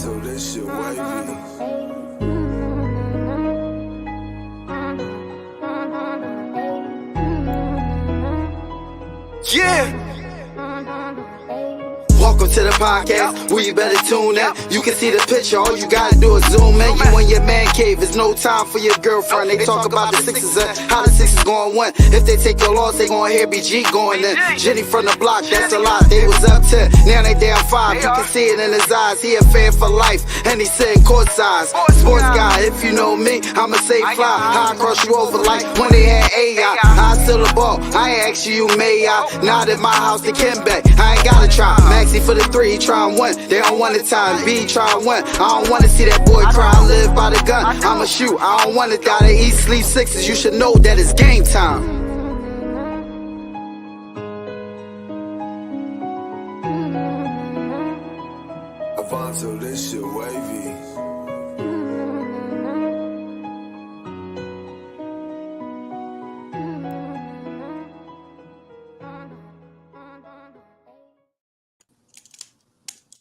Alfonso, this shit wavy. Yeah! Welcome to the podcast, where you better tune in. You can see the picture, all you gotta do is zoom in. You in your man cave, it's no time for your girlfriend. They talk about the Sixers and how the Sixers gon' win. If they take your loss, they gon' hear BG going in. Jenny from the block, that's a lot. They was up 10, now they down 5. You can see it in his eyes, he a fan for life, and he sitting court size. Sports guy, if you know me, I'ma say fly. How I cross you over like when they had AI. I still the ball, I ain't ask you, may I? Not at my house, they can bet. I ain't gotta try. Maxi for the 3, he try and win. They don't want the time. B try and win. I don't wanna see that boy cry. I live by the gun. I'ma shoot. I don't wanna die. They eat, sleep sixes. You should know that it's game time. Alfonso, this shit wavy.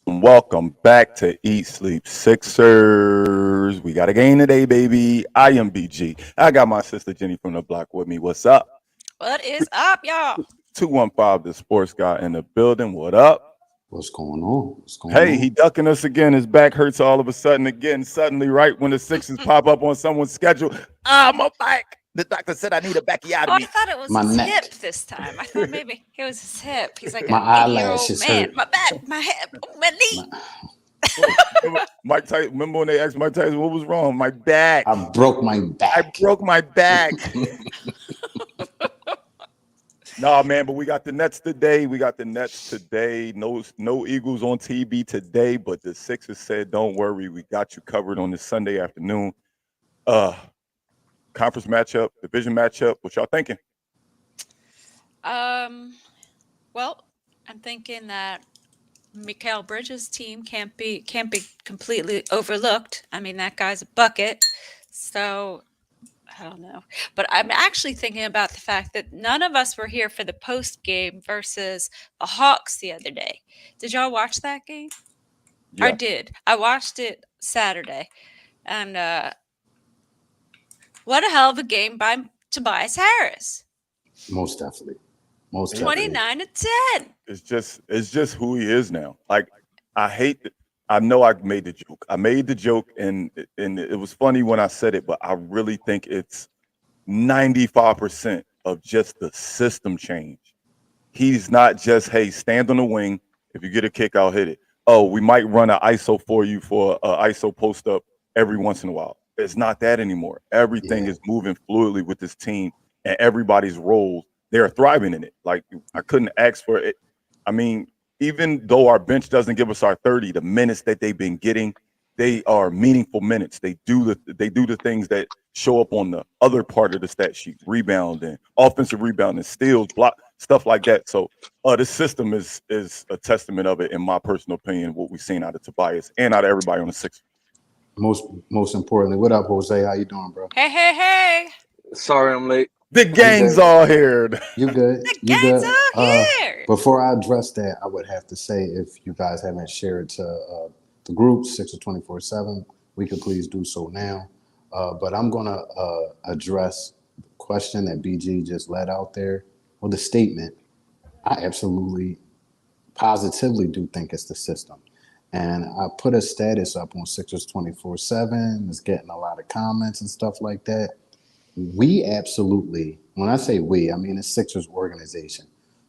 Welcome back to Eat Sleep Sixers. We got a game today, baby. I am BG. I got my sister Jenny from the block with me. What's up? What is up, y'all? 215, the sports guy in the building. What up? What's going on? Hey, he ducking us again. His back hurts all of a sudden again. Suddenly, right when the Sixers pop up on someone's schedule, my back. The doctor said I need a bacchiotomy. Oh, I thought it was his hip this time. I thought maybe it was his hip. He's like my eyelashes man. hurt. My back, my hip, my knee. Mike Tyson, remember when they asked Mike Tyson what was wrong? My back. I broke my back. I broke my back. No, man, but we got the Nets today. No Eagles on TV today, but the Sixers said, don't worry, we got you covered on this Sunday afternoon. Conference matchup, division matchup. What y'all thinking? Well, I'm thinking that Mikal Bridges' team can't be completely overlooked. I mean, that guy's a bucket. So I don't know. But I'm actually thinking about the fact that none of us were here for the post game versus the Hawks the other day. Did y'all watch that game? Yeah. I did. I watched it Saturday. And what a hell of a game by Tobias Harris. Most definitely. 29 to 10. It's just who he is now. Like, I know I made the joke. And it was funny when I said it, but I really think it's 95% of just the system change. He's not just, hey, stand on the wing. If you get a kick, I'll hit it. Oh, we might run an ISO for you for an ISO post up every once in a while. It's not that anymore. Everything is moving fluidly with this team, and everybody's roles, they're thriving in it. Like, I couldn't ask for it. I mean, even though our bench doesn't give us our 30, the minutes that they've been getting, they are meaningful minutes. They do the things that show up on the other part of the stat sheet: rebounding, offensive rebounding, steals, block, stuff like that. So the system is a testament of it, in my personal opinion, what we've seen out of Tobias and out of everybody on the Sixers. Most importantly, what up, Jose? How you doing, bro? Hey. Sorry I'm late. The gang's all here. You good? The gang's all here. Before I address that, I would have to say, if you guys haven't shared to the group, Sixers 24/7, we could please do so now. But I'm going to address the question that BG just let out there, or the statement. I absolutely, positively do think it's the system. And I put a status up on Sixers 24/7. It's getting a lot of comments and stuff like that. We absolutely, when I say we, I mean the Sixers organization.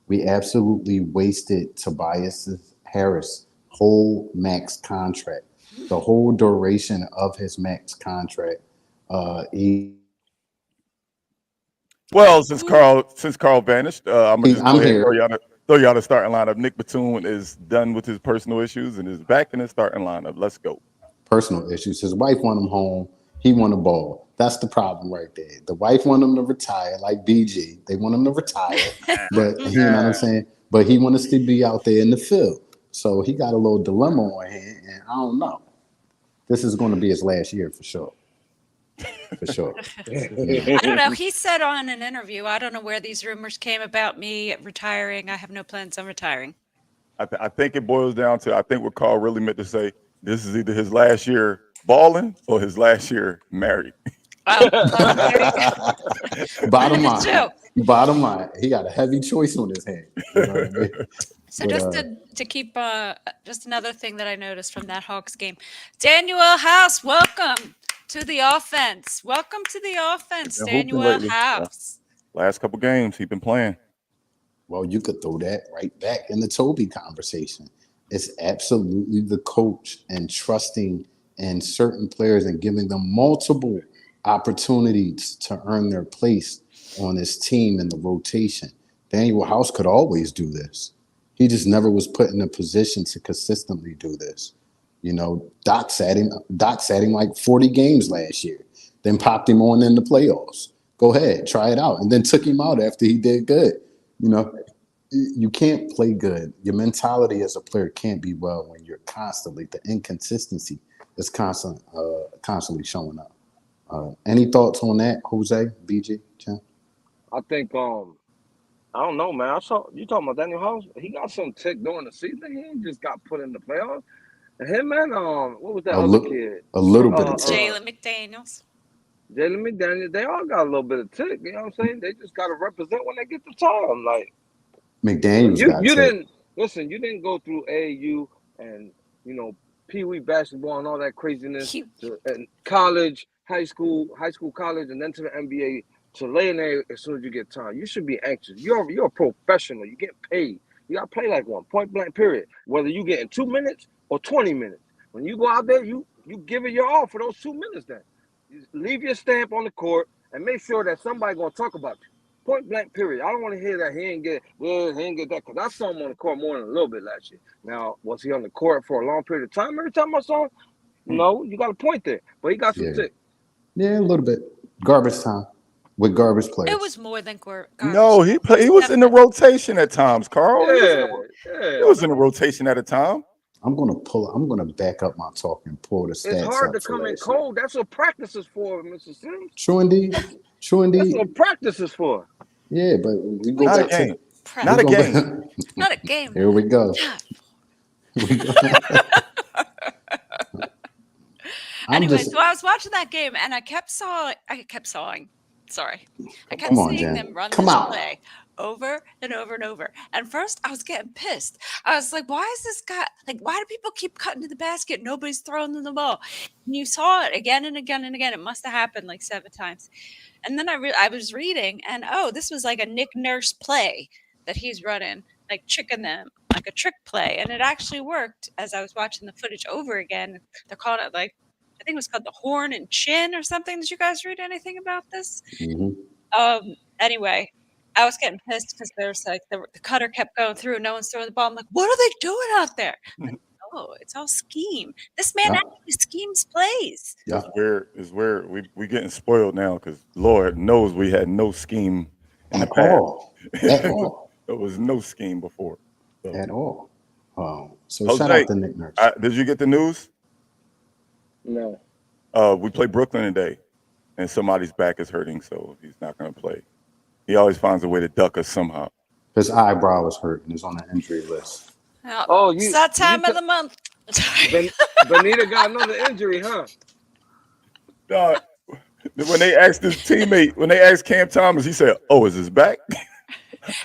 We absolutely wasted Tobias Harris' whole max contract, the whole duration of his max contract. Since Carl vanished, I'm here. Throw y'all the starting lineup. Nick Batum is done with his personal issues and is back in the starting lineup. Let's go. Personal issues. His wife want him home. He want a ball. That's the problem right there. The wife want him to retire, like BG. They want him to retire, but you know what I'm saying? But he wants to be out there in the field. So he got a little dilemma on him, and I don't know. This is going to be his last year for sure. For sure. I don't know. He said on an interview, I don't know where these rumors came about me retiring. I have no plans on retiring. I think it boils down to, I think what Carl really meant to say, this is either his last year balling or his last year married. There you go. Bottom It's line, true. bottom line, he got a heavy choice on his hand. You know what I mean? So But, just to keep just another thing that I noticed from that Hawks game, Daniel House, welcome to the offense. Welcome to the offense, Been hooping Daniel lately. House. Last couple games, he been playing. well, you could throw that right back in the Toby conversation. It's absolutely the coach and trusting in certain players and giving them multiple opportunities to earn their place on this team in the rotation. Daniel House could always do this. He just never was put in a position to consistently do this. You know, Doc sat him like 40 games last year, then popped him on in the playoffs. Go ahead, try it out, and then took him out after he did good. You know, you can't play good. Your mentality as a player can't be well when you're constantly the inconsistency is constantly showing up. Any thoughts on that, Jose, BG, Chen? I think I don't know, man. I saw you talking about Daniel House. He got some tick during the season. He ain't just got put in the playoffs. And him, man, what was that A, other li- kid? a little bit of tick. Jalen McDaniels. Jalen McDaniel. They all got a little bit of tick. You know what I'm saying? They just got to represent when they get the time. Like McDaniels you, got you tick. didn't listen. You didn't go through AAU and Pee Wee basketball and all that craziness He, to and college, high school, college, and then to the NBA to lay in there as soon as you get time. You should be anxious. You're a professional. You get paid. You gotta play like one. Point blank. Period. Whether you get in 2 minutes or 20 minutes. When you go out there, you give it your all for those 2 minutes. Then you leave your stamp on the court and make sure that somebody gonna talk about you. Point blank. Period. I don't want to hear that he ain't get that because I saw him on the court more than a little bit last year. Now, was he on the court for a long period of time? Every time I saw him, no, you got a point there. But he got some Yeah. tick. Yeah, a little bit. Garbage time with garbage it players. was more than garbage. No, he was in the rotation at times, Carl. He was in the rotation at a time. I'm gonna back up my talk and pull the It's stats hard up to for come in last year. cold. That's what practice is for, Mr. Sims. True indeed. True That's indeed. what practice is for. Yeah, but we go Not a back to game. Prep. Not we a go game. back- Not a game. Here we go. God. We go. I'm Anyway, just so I was watching that game and I kept sawing. Sorry. I kept come on, seeing Jen. them run Come this on. play over and over and over. And first I was getting pissed. I was like, why is this guy like why do people keep cutting to the basket? Nobody's throwing them the ball. And you saw it again and again and again. It must have happened like 7 times. And then I was reading and this was like a Nick Nurse play that he's running, like tricking them, like a trick play. And it actually worked as I was watching the footage over again. They're calling it like I think it was called the horn and chin or something. Did you guys read anything about this? Mhm. Anyway, I was getting pissed because there's like the cutter kept going through. No one's throwing the ball. I'm like, what are they doing out there? Like, oh, it's all scheme. This man Yeah. actually schemes plays. Yeah. It's where we getting spoiled now because Lord knows we had no scheme in the At past. all. At all. There was no scheme before. So, At all. So Jose, shout out to Nick Nurse. did you get the news? No. We play Brooklyn today, and somebody's back is hurting, so he's not going to play. He always finds a way to duck us somehow. His eyebrow was hurt and is on the injury list. Oh, It's that time you of the month. Benita got another injury, huh? When they asked his teammate, when they asked Cam Thomas, he said, "Oh, is his back?"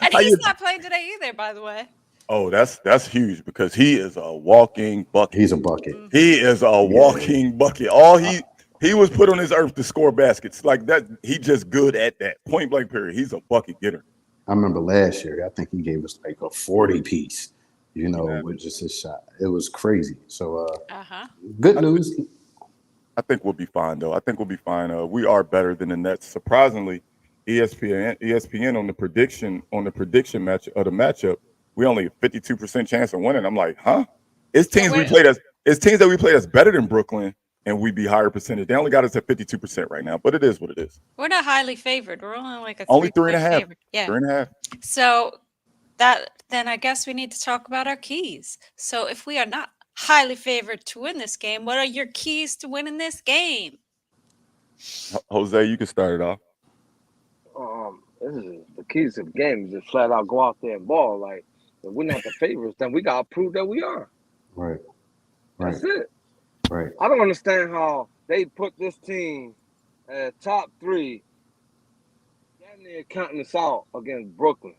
And he's not playing today either, by the way. Oh, that's huge because he is a walking bucket. He's a bucket. He is a walking bucket. All he was put on this earth to score baskets like that. He just good at that. Point blank period. He's a bucket getter. I remember last year, I think he gave us like a 40 piece, with just his shot. It was crazy. So good news. I think we'll be fine though. I think we'll be fine. We are better than the Nets. Surprisingly, ESPN on the prediction match of the matchup, we only a 52% chance of winning. I'm like, huh? It's teams that we played that's better than Brooklyn, and we be higher percentage. They only got us at 52% right now, but it is what it is. We're not highly favored. We're only like a Only 3 3.5. favorite. Yeah. 3.5. So then I guess we need to talk about our keys. So if we are not highly favored to win this game, what are your keys to winning this game? Jose, you can start it off. This is the keys to the game is just flat out go out there and ball. Like if we're not the favorites, then we gotta prove that we are. Right. That's it. Right. I don't understand how they put this team at top 3, damn near counting us out against Brooklyn.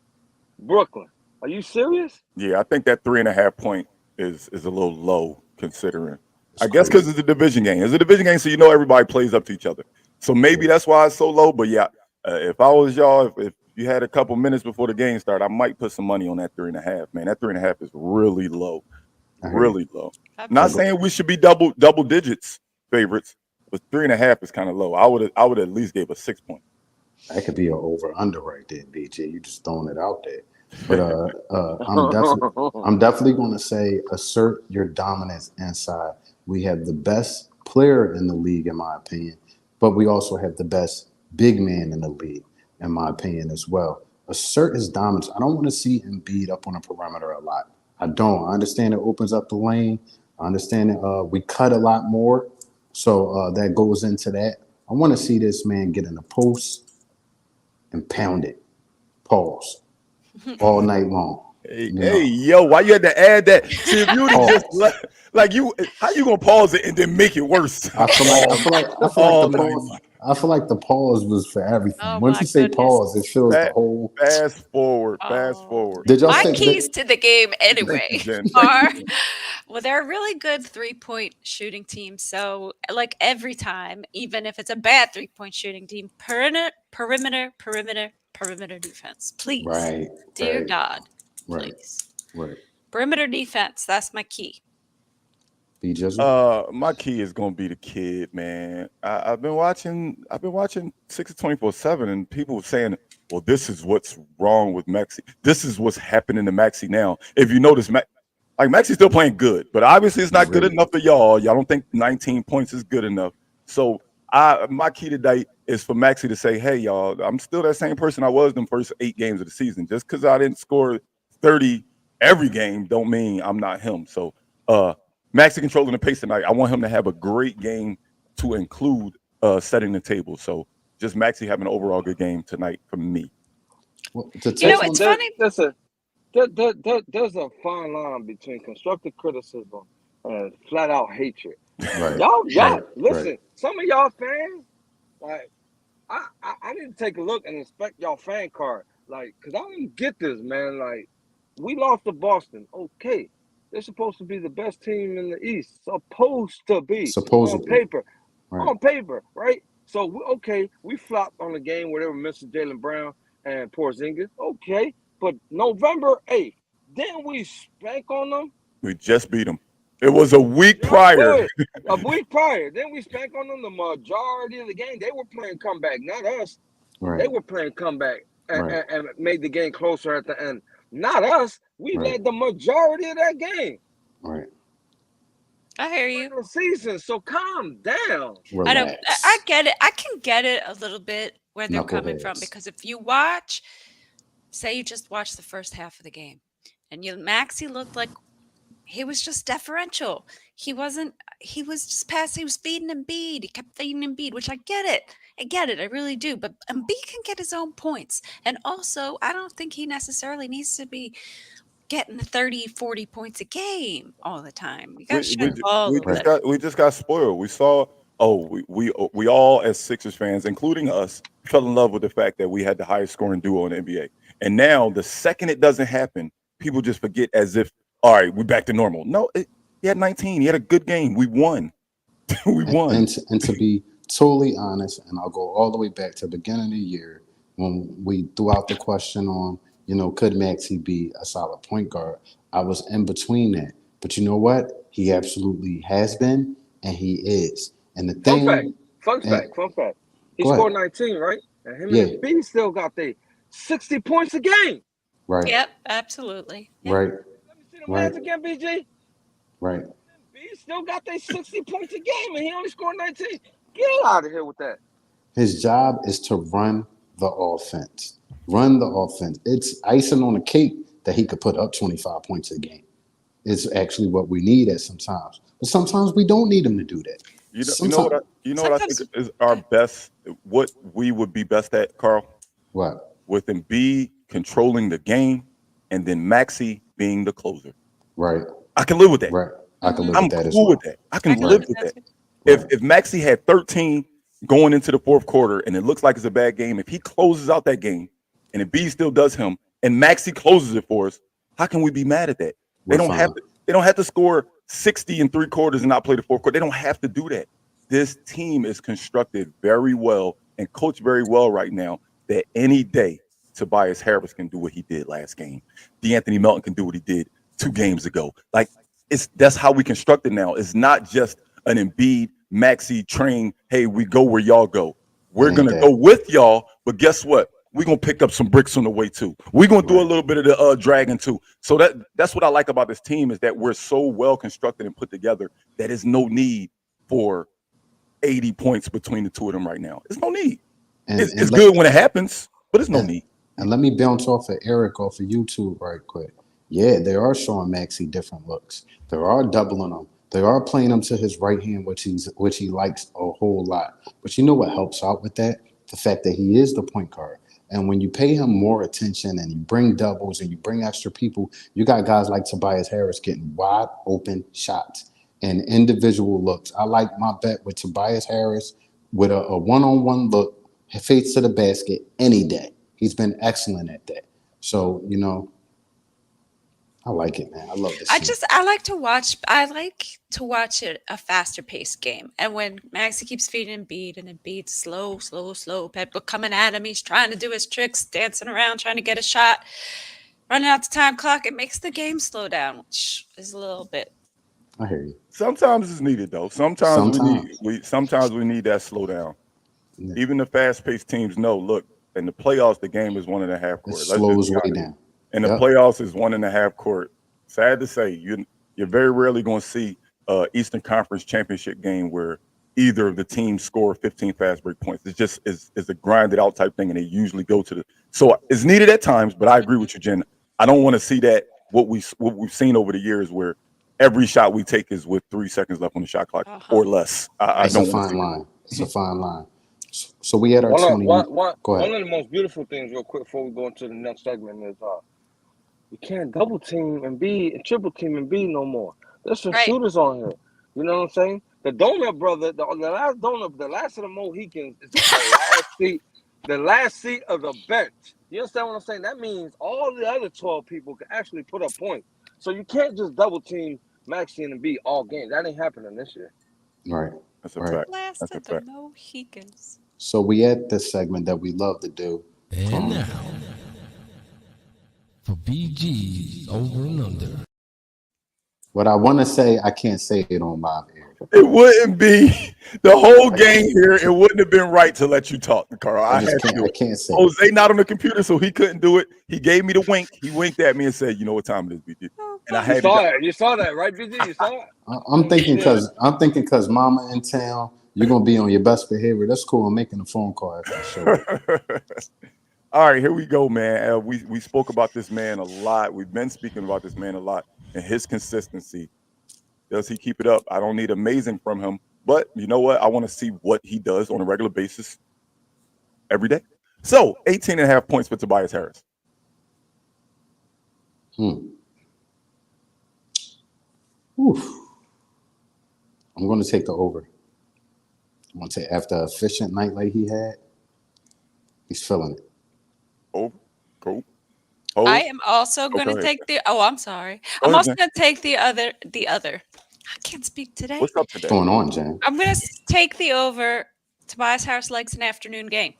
Brooklyn, are you serious? Yeah, I think that 3.5 point is a little low considering. It's I guess because crazy. it's a division game. It's a division game, so you know everybody plays up to each other. So maybe that's why it's so low. But yeah, if I was y'all, if you had a couple minutes before the game started, I might put some money on that 3.5. Man, that 3.5 is really low, I hear you. really low. I'd Not be- saying we should be double digits favorites, but 3.5 is kind of low. I would at least give a 6 point. That could be an over under right there, BJ. You just throwing it out there. But I'm definitely going to say assert your dominance inside. We have the best player in the league, in my opinion, but we also have the best big man in the league, in my opinion, as well. Assert his dominance. I don't want to see Embiid up on the perimeter a lot. I don't. I understand it opens up the lane. I understand that we cut a lot more, so that goes into that. I want to see this man get in the post and pound it. Pause. All night long. Hey, You hey, know, yo, why you had to add that? See, if you would have just pause. like you, how you gonna pause it and then make it worse? I All feel night. like I feel like the pause was for everything. Oh Once my you say goodness. pause, it feels the whole. Fast forward, fast Oh. forward. Did y'all My say keys that? to the game Thank you, anyway Jen. Thank are you. well, they're a really good 3-point shooting team. So like every time, even if it's a bad 3-point shooting team, perimeter defense. Please. Right, Dear right, God, right, please. right. Perimeter defense, that's my key. B Jizzle? My key is gonna be the kid, man. I've been watching 6 24/7, and people were saying, "Well, this is what's wrong with Maxi. This is what's happening to Maxi now." If you notice, like Maxi's still playing good, but obviously it's He's not good really enough for y'all. Y'all don't think 19 points is good enough. So my key today is for Maxi to say, "Hey, y'all, I'm still that same person I was in the first 8 games of the season. Just because I didn't score 30 every game, don't mean I'm not him." So Maxi controlling the pace tonight. I want him to have a great game to include setting the table. So just Maxi having an overall good game tonight for me. well, to You know, touch Listen, it's on. funny. listen. There's a fine line between constructive criticism and flat out hatred. Right, Y'all, right, right. listen. Some of y'all fans, like, I need to take a look and inspect y'all fan card, like, cause I don't get this, man. Like, we lost to Boston. Okay, they're supposed to be the best team in the East. Supposed to be on Supposedly. paper, Right, right? So we flopped on the game where they were missing Jalen Brown and Porzingis. Okay, but November 8th, then we spank on them. We just beat him. It was a week Yeah, prior. wait, a week prior, then we spank on them the majority of the game. They were playing comeback, not us. They right, were playing comeback right, and made the game closer at the end. Not us. We right, led the majority of that game right. I hear you. regular season. So calm down. I know. I Relax. get it. I can get it a little bit where they're coming from Knuckleheads. because if you watch, say you just watch the first half of the game, and Maxi looked like he was just deferential. He wasn't. He was just passing. He was feeding Embiid. He kept feeding Embiid, which I get it. I get it. I really do. But Embiid can get his own points, and also I don't think he necessarily needs to be getting 30, 40 points a game all the time. You got to we share we the ball a we little just Right. bit. got spoiled. We saw we all as Sixers fans, including us, fell in love with the fact that we had the highest scoring duo in the NBA. And now the second it doesn't happen, people just forget as if, all right, we're back to normal. No, he had 19. He had a good game. We won. We won. And to be totally honest, and I'll go all the way back to the beginning of the year when we threw out the question on, could Maxi be a solid point guard? I was in between that. But you know what? He absolutely has been, and he is. And the Fun fact. thing, Fun and fact. Fun fact. He go scored ahead. 19, right? And him Yeah, and B still got their 60 points a game. right, Yep, absolutely. Yep. right, Let me see them right, hands again, BG. right. B still got their 60 points a game, and he only scored 19. Get out of here with that. His job is to run the offense. Run the offense. It's icing on the cake that he could put up 25 points a game. It's actually what we need at sometimes. But sometimes we don't need him to do that. Sometimes You know what I think Sometimes, is our best, what we would be best at, Carl? what? With Embiid controlling the game and then Maxi being the closer. Right, I can live with that. right, I can live I'm with that as cool well. with that. I can can live live with with that. that If Maxey had 13 going into the fourth quarter and it looks like it's a bad game, if he closes out that game and Embiid still does him and Maxey closes it for us, how can we be mad at that? They We're don't have fine. to. They don't have to score 60 in 3 quarters and not play the fourth quarter. They don't have to do that. This team is constructed very well and coached very well right now. That any day Tobias Harris can do what he did last game. DeAnthony Melton can do what he did 2 games ago. Like that's how we construct it now. It's not just an Embiid, Maxey train. Hey, we go where y'all go. It We're ain't gonna go that. with y'all, but guess what? We're gonna pick up some bricks on the way too. We're gonna do a Right. little bit of the dragging too. So that's what I like about this team is that we're so well constructed and put together that there's no need for 80 points between the two of them right now. There's no need. And It's let good when it happens, but there's no and, need. and let me bounce off of Eric off of YouTube right quick. Yeah, they are showing Maxey different looks. They are doubling him. They are playing him to his right hand, which he likes a whole lot. But you know what helps out with that? The fact that he is the point guard. And when you pay him more attention and you bring doubles and you bring extra people, you got guys like Tobias Harris getting wide open shots and individual looks. I like my bet with Tobias Harris with a one-on-one look, face to the basket any day. He's been excellent at that. So, I like it, man. I love this team. I like to watch. I like to watch a faster paced game. And when Maxey keeps feeding Embiid and Embiid's slow, Pep coming at him, he's trying to do his tricks, dancing around, trying to get a shot, running out the time clock. It makes the game slow down, which is a little bit. I hear you. Sometimes it's needed though. Sometimes. Sometimes we need that slowdown. Yeah. Even the fast-paced teams know. Look, in the playoffs, the game is 1.5 It court. Let's just slows be way honest. down. In the Yep. playoffs, is 1.5 court. Sad to say, you're very rarely going to see Eastern Conference championship game where either of the teams score 15 fast break points. It's just is a grinded out type thing, and they usually go to the. So it's needed at times, but I agree with you, Jen. I don't want to see that what we've seen over the years where every shot we take is with 3 seconds left on the shot clock or less. I It's a don't want to see fine that. line. It's a fine line. So we had our One of, 20. one, one, Go one ahead. of the most beautiful things, real quick, before we go into the next segment, is you can't double team and triple team and B no more. There's some Right. shooters on here. You know what I'm saying? The donut brother, the last donut, the last of the Mohicans is the last seat of the bench. You understand what I'm saying? That means all the other 12 people can actually put up points. So you can't just double team Maxey and B all game. That ain't happening this year. Right. That's a Right. fact. Last That's a of the fact. Mohicans. So we had this segment that we love to do. And now, for BG's Over and Under. What I want to say, I can't say it on live air. It wouldn't be the whole game here. It wouldn't have been right to let you talk, Carl. I I just had to can't. do I it. can't say it. Jose not on the computer, so he couldn't do it. He gave me the wink. He winked at me and said, "You know what time it is, BG." And I You had saw to. that. You saw that, right, BG? You saw it? I'm thinking because Mama in town, you're gonna be on your best behavior. That's cool. I'm making a phone call after the show. All right, here we go, man. We spoke about this man a lot. We've been speaking about this man a lot and his consistency. Does he keep it up? I don't need amazing from him, but you know what? I want to see what he does on a regular basis every day. So 18.5 points for Tobias Harris. Oof. I'm going to take the over. I'm going to take after an efficient night like he had. He's feeling it. Over. Cool. I am also going go to ahead. take the. Oh, I'm sorry. Go I'm ahead, also Jen. going to take the other. I can't speak today. What's up What's today? going on, Jen? I'm going to take the over. Tobias Harris likes an afternoon game.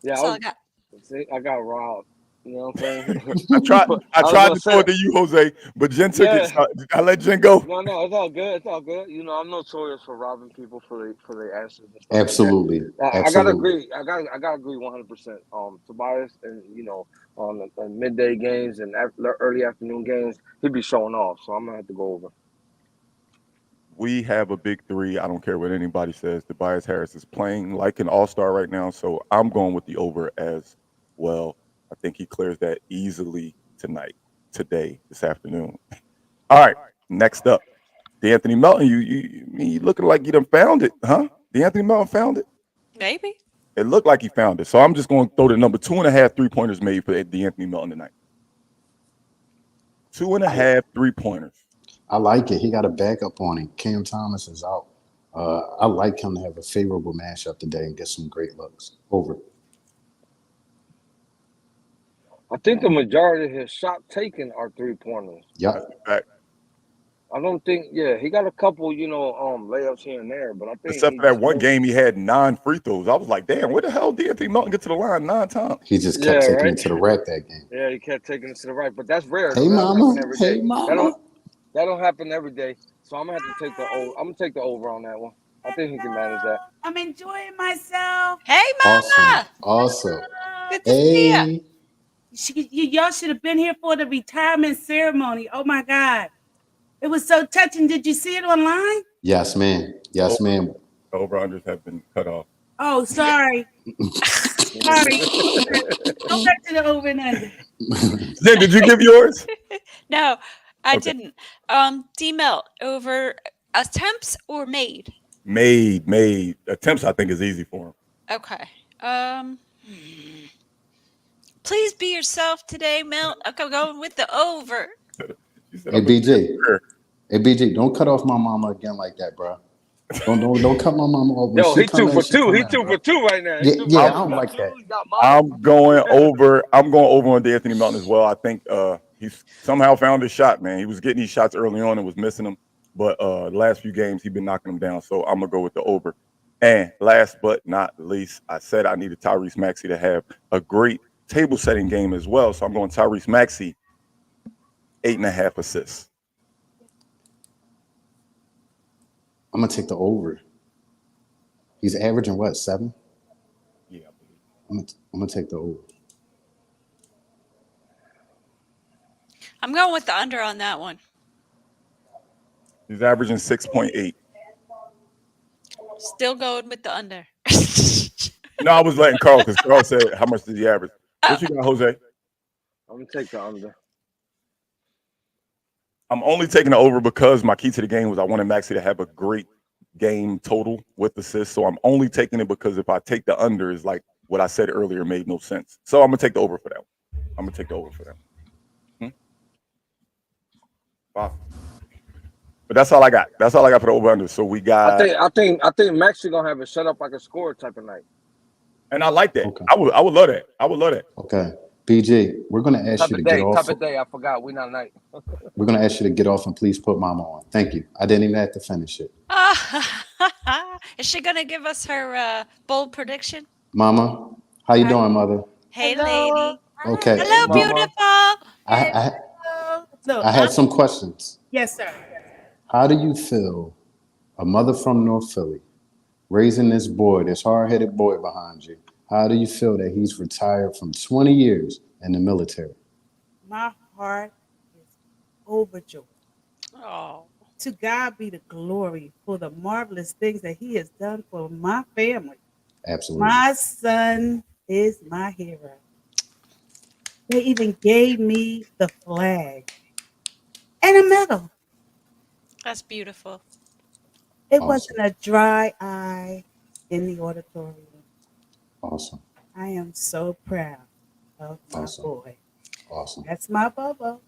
Yeah, That's all I got. see, I got robbed. You know what I'm saying? I tried gonna to say throw it that. to you, Jose, but Jen took Yeah. it. So I let Jen go. No, it's all good. It's all good. You know, I'm notorious for robbing people for their answers and stuff Absolutely. like that. I gotta Absolutely. agree. I gotta agree 100%. Tobias, and on the midday games and early afternoon games, he'd be showing off. So I'm gonna have to go over. We have a big three. I don't care what anybody says. Tobias Harris is playing like an all-star right now, so I'm going with the over as well. I think he clears that easily today, this afternoon. All right, next up, DeAnthony Melton. You looking like you done found it, huh? DeAnthony Melton found it. Maybe. It looked like he found it. So I'm just going to throw the number 2.5 3-pointers made for DeAnthony Melton tonight. 2.5 3-pointers. I like it. He got a backup on him. Cam Thomas is out. I like him to have a favorable matchup today and get some great looks. Over. I think the majority of his shot taken are 3-pointers. Yep. That's a fact. I don't think, he got a couple, layups here and there, but I think Except he for that just one knows- game, he had 9 free throws. I was like, damn, where the hell did Anthony Melton get to the line 9 times? He just kept Yeah, taking right. it to the rack that game. Yeah, he kept taking it to the right, but that's rare. Hey, though. That don't mama. happen every Hey, day. mama. That don't happen every day. So I'm gonna have to take the over. I'm gonna take the over on that one. I think he can manage that. I'm enjoying myself. Hey, Mama. Awesome. Awesome. Good to see ya. Hey. Y'all should have been here for the retirement ceremony. Oh my God. It was so touching. Did you see it online? Yes, ma'am. Yes, ma'am. The over-unders have been cut off. Oh, sorry. Sorry. Go back to the over and under. Zen, did you give yours? No, I Okay. didn't. D-Melt, over attempts or made? Made. Attempts, I think, is easy for him. Okay. Please be yourself today, Melt. I'm going with the over. She said, Hey, I'm gonna BG. sure. Hey, BG, don't cut off my mama again like that, bro. Don't cut my mama off. When Yo, she he come 2 in, for she 2. come He in, 2 bro. for 2 right now. Yeah, He 2 yeah, for I don't 2. like that. He got mama. I'm going over on the Anthony Melton as well. I think he's somehow found his shot, man. He was getting these shots early on and was missing them. But the last few games, he's been knocking them down. So I'm going to go with the over. And last but not least, I said I needed Tyrese Maxey to have a great table-setting game as well. So I'm going Tyrese Maxey, 8.5 assists. I'm gonna take the over. He's averaging what, 7? Yeah, I'm gonna take the over. I'm going with the under on that one. he's averaging 6.8. Still going with the under. No, I was letting Carl because Carl said, how much did he average? What you got, Jose? I'm gonna take the under. I'm only taking the over because my key to the game was I wanted Maxey to have a great game total with assists. So I'm only taking it because if I take the under, is like what I said earlier made no sense. So I'm gonna take the over for that one. I'm gonna take the over for that. Wow. But that's all I got. That's all I got for the over under. So we got, I think Maxie gonna have a shut up like a score type of night. and I like that. Okay. I would love that. I would love that. Okay. BG, we're gonna ask Type you to of get day. off. Type of day. I forgot. We not night. We're gonna ask you to get off and please put mama on. Thank you. I didn't even have to finish it. Is she going to give us her bold prediction? Mama, how you doing, mother? Hey, Hello. lady. Okay. Hello, Mama. beautiful. Look, I had some questions. yes, sir. How do you feel, a mother from North Philly, raising this boy, this hard-headed boy behind you? How do you feel that he's retired from 20 years in the military? My heart is overjoyed. Oh, To God be the glory for the marvelous things that he has done for my family. Absolutely. My son is my hero. They even gave me the flag and a medal. that's beautiful. It Awesome. wasn't a dry eye in the auditorium. Awesome. I am so proud of my Awesome. boy. Awesome. That's my Bobo.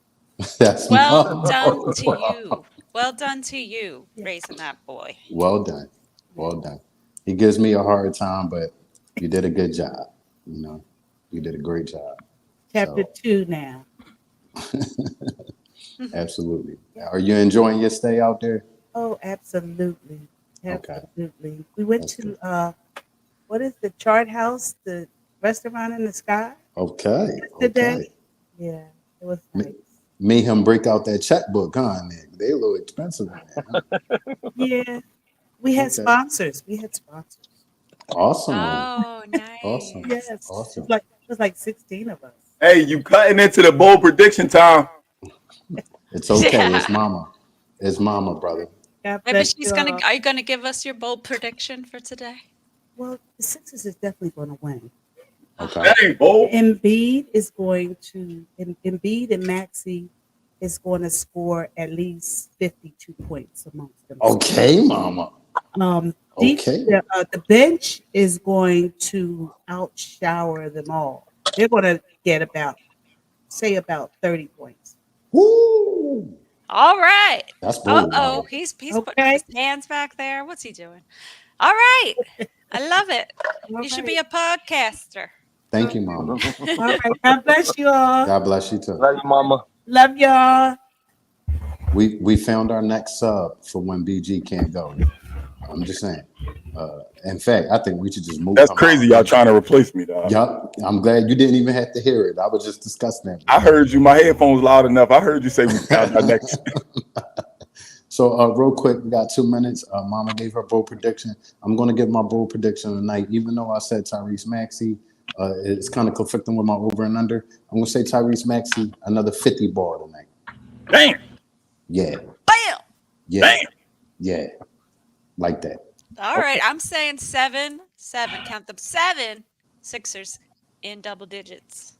That's Well done to you. Well done to you, raising that boy. Well done. Well done. He gives me a hard time, but you did a good job. You know, you did a great job. Chapter 2 now. Absolutely. Are you enjoying your stay out there? Oh, absolutely. Okay. Absolutely. We went That's to what is the Chart House, the restaurant in the sky? Okay. Yesterday. Okay. Yeah, it was Me- nice. Made him break out that checkbook, huh? Nick? They a little expensive. Man. Yeah. We had Okay. sponsors. Awesome. Oh, nice. Awesome. Yes. Awesome. It was like 16 of us. Hey, you cutting into the bold prediction time. It's okay. Yeah. It's mama. It's mama, brother. God Maybe bless she's you gonna. all. Are you gonna give us your bold prediction for today? Well, the Sixers is definitely going to win. Okay. That ain't bold. Embiid and Maxey is going to score at least 52 points amongst them. Okay, mama. Okay. The bench is going to outshower them all. They're going to get about 30 points. Woo! All right. That's bold. Oh, right? he's putting Okay. his hands back there. What's he doing? All right. I love it. All You should right. be a podcaster. Thank you, Mama. All right. God bless you all. God bless you too. Love you, mama. Love y'all. We found our next sub for when BG can't go. I'm just saying. In fact, I think we should just move. That's him crazy. out. Y'all trying to replace me, dog. Yup. I'm glad you didn't even have to hear it. I was just discussing that. I heard you. My headphones loud enough. I heard you say we found our next. So real quick, we got 2 minutes. Mama gave her bold prediction. I'm going to give my bold prediction tonight, even though I said Tyrese Maxey. It's kind of conflicting with my over and under. I'm going to say Tyrese Maxey, another 50 ball tonight. Damn. Yeah. Bam. Yeah. Damn. Yeah. Like that. All right. I'm saying 7. Count them 7 Sixers in double digits.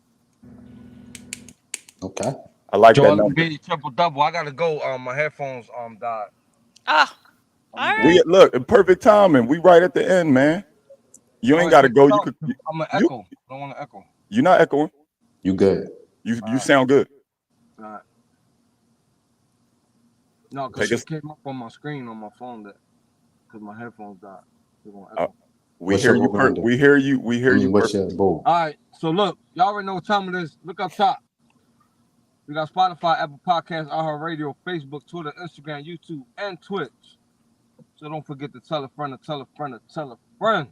Okay. I like that Joel number. Embiid triple double. I gotta go. My headphones died. Oh, all right. We look perfect timing. We right at the end, man. You ain't got to go. You could. I'm gonna echo. I don't want to echo. You're not echoing. You good. You sound good. All right. No, Take because us- it came up on my screen on my phone that because my headphones died. They're gonna Oh. echo. We What's hear your you. over-under? We hear you. We hear you. What's your bold? All right. So look, y'all already know what time it is. Look up top. We got Spotify, Apple Podcasts, iHeartRadio, Facebook, Twitter, Instagram, YouTube, and Twitch. So don't forget to tell a friend, to tell a friend, to tell a friend.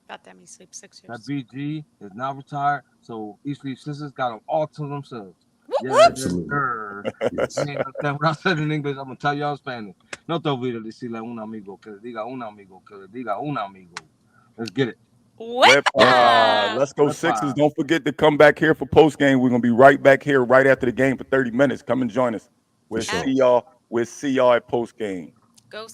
About that me sleep 6 That years. BG is now retired, so East Leaf Sisters got them all to themselves. Whoop, whoop. Absolutely. Yes. You ain't understand what I said in English. I'm gonna tell y'all in Spanish. No te olvides decirle a un amigo que le diga un amigo que le diga un amigo. Let's get it. Let's go Let's Sixers. ride. Don't forget to come back here for post game. We're gonna be right back here right after the game for 30 minutes. Come and join us. We'll sure. see y'all. We'll see y'all at post game. Go